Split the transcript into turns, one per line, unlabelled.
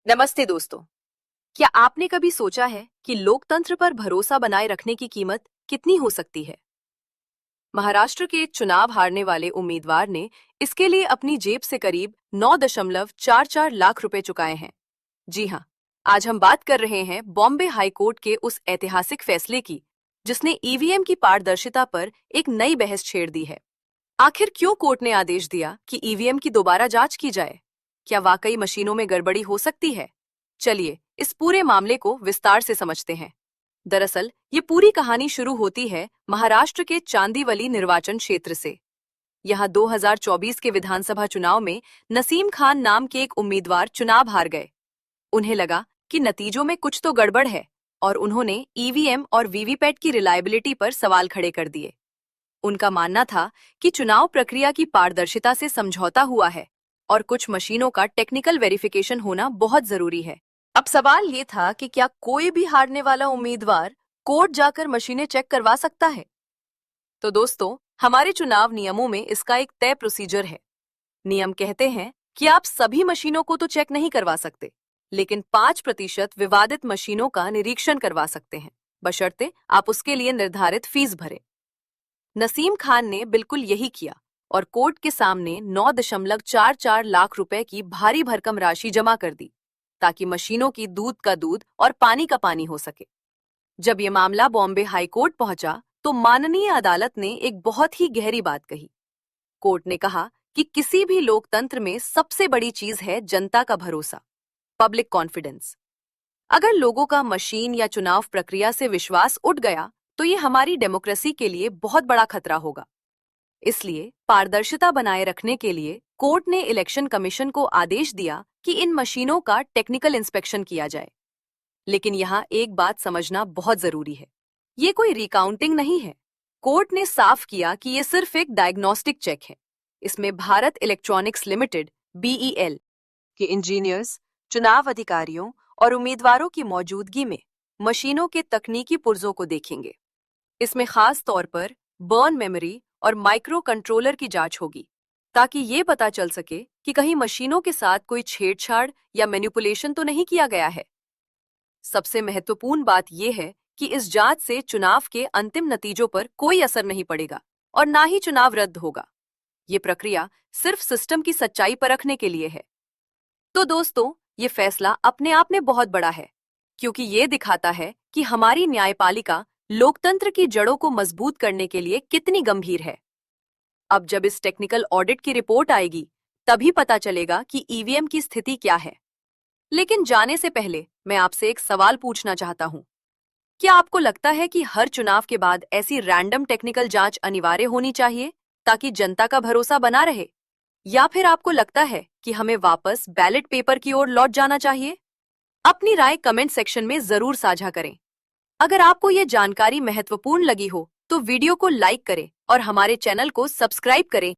नमस्ते दोस्तों। क्या आपने कभी सोचा है कि लोकतंत्र पर भरोसा बनाए रखने की कीमत कितनी हो सकती है? महाराष्ट्र के एक चुनाव हारने वाले उम्मीदवार ने इसके लिए अपनी जेब से करीब 9.44 लाख रुपए चुकाए हैं। जी हां, आज हम बात कर रहे हैं बॉम्बे हाई कोर्ट के उस ऐतिहासिक फैसले की, जिसने ईवीएम की पारदर्शिता पर एक नई बहस छेड़ दी है। आखिर क्यों कोर्ट ने आदेश दिया कि ईवीएम की दोबारा जांच की जाए? क्या वाकई मशीनों में गड़बड़ी हो सकती है? चलिए इस पूरे मामले को विस्तार से समझते हैं। दरअसल ये पूरी कहानी शुरू होती है महाराष्ट्र के चांदीवली निर्वाचन क्षेत्र से। यहाँ 2024 के विधानसभा चुनाव में नसीम खान नाम के एक उम्मीदवार चुनाव हार गए। उन्हें लगा कि नतीजों में कुछ तो गड़बड़ है और उन्होंने ईवीएम और वीवीपैट की रिलायबिलिटी पर सवाल खड़े कर दिए। उनका मानना था कि चुनाव प्रक्रिया की पारदर्शिता से समझौता हुआ है और कुछ मशीनों का टेक्निकल वेरिफिकेशन होना बहुत जरूरी है। अब सवाल ये था कि क्या कोई भी हारने वाला उम्मीदवार कोर्ट जाकर मशीनें चेक करवा सकता है? तो दोस्तों, हमारे चुनाव नियमों में इसका एक तय प्रोसीजर है। नियम कहते हैं कि आप सभी मशीनों को तो चेक नहीं करवा सकते, लेकिन 5% विवादित मशीनों का निरीक्षण करवा सकते हैं, बशर्ते आप उसके लिए निर्धारित फीस भरें। नसीम खान ने बिल्कुल यही किया और कोर्ट के सामने 9.44 लाख रुपए की भारी भरकम राशि जमा कर दी, ताकि मशीनों की दूध का दूध और पानी का पानी हो सके। जब ये मामला बॉम्बे हाई कोर्ट पहुंचा, तो माननीय अदालत ने एक बहुत ही गहरी बात कही। कोर्ट ने कहा कि किसी भी लोकतंत्र में सबसे बड़ी चीज है जनता का भरोसा, पब्लिक कॉन्फिडेंस। अगर लोगों का मशीन या चुनाव प्रक्रिया से विश्वास उठ गया, तो ये हमारी डेमोक्रेसी के लिए बहुत बड़ा खतरा होगा। इसलिए पारदर्शिता बनाए रखने के लिए कोर्ट ने इलेक्शन कमीशन को आदेश दिया कि इन मशीनों का टेक्निकल इंस्पेक्शन किया जाए। लेकिन यहाँ एक बात समझना बहुत जरूरी है, ये कोई रिकाउंटिंग नहीं है। कोर्ट ने साफ किया कि ये सिर्फ एक डायग्नोस्टिक चेक है। इसमें भारत इलेक्ट्रॉनिक्स लिमिटेड (BEL) के इंजीनियर्स, चुनाव अधिकारियों और उम्मीदवारों की मौजूदगी में मशीनों के तकनीकी पुर्जों को देखेंगे। इसमें खास तौर पर बर्न मेमोरी और माइक्रो कंट्रोलर की जांच होगी, ताकि ये पता चल सके कि कहीं मशीनों के साथ कोई छेड़छाड़ या मैनिपुलेशन तो नहीं किया गया है। सबसे महत्वपूर्ण बात यह है कि इस जांच से चुनाव के अंतिम नतीजों पर कोई असर नहीं पड़ेगा और ना ही चुनाव रद्द होगा। ये प्रक्रिया सिर्फ सिस्टम की सच्चाई परखने के लिए है। तो दोस्तों, ये फैसला अपने आप में बहुत बड़ा है, क्योंकि ये दिखाता है कि हमारी न्यायपालिका लोकतंत्र की जड़ों को मजबूत करने के लिए कितनी गंभीर है। अब जब इस टेक्निकल ऑडिट की रिपोर्ट आएगी, तभी पता चलेगा कि ईवीएम की स्थिति क्या है। लेकिन जाने से पहले मैं आपसे एक सवाल पूछना चाहता हूं। क्या आपको लगता है कि हर चुनाव के बाद ऐसी रैंडम टेक्निकल जांच अनिवार्य होनी चाहिए, ताकि जनता का भरोसा बना रहे? या फिर आपको लगता है कि हमें वापस बैलेट पेपर की ओर लौट जाना चाहिए? अपनी राय कमेंट सेक्शन में जरूर साझा करें। अगर आपको ये जानकारी महत्वपूर्ण लगी हो, तो वीडियो को लाइक करें और हमारे चैनल को सब्सक्राइब करें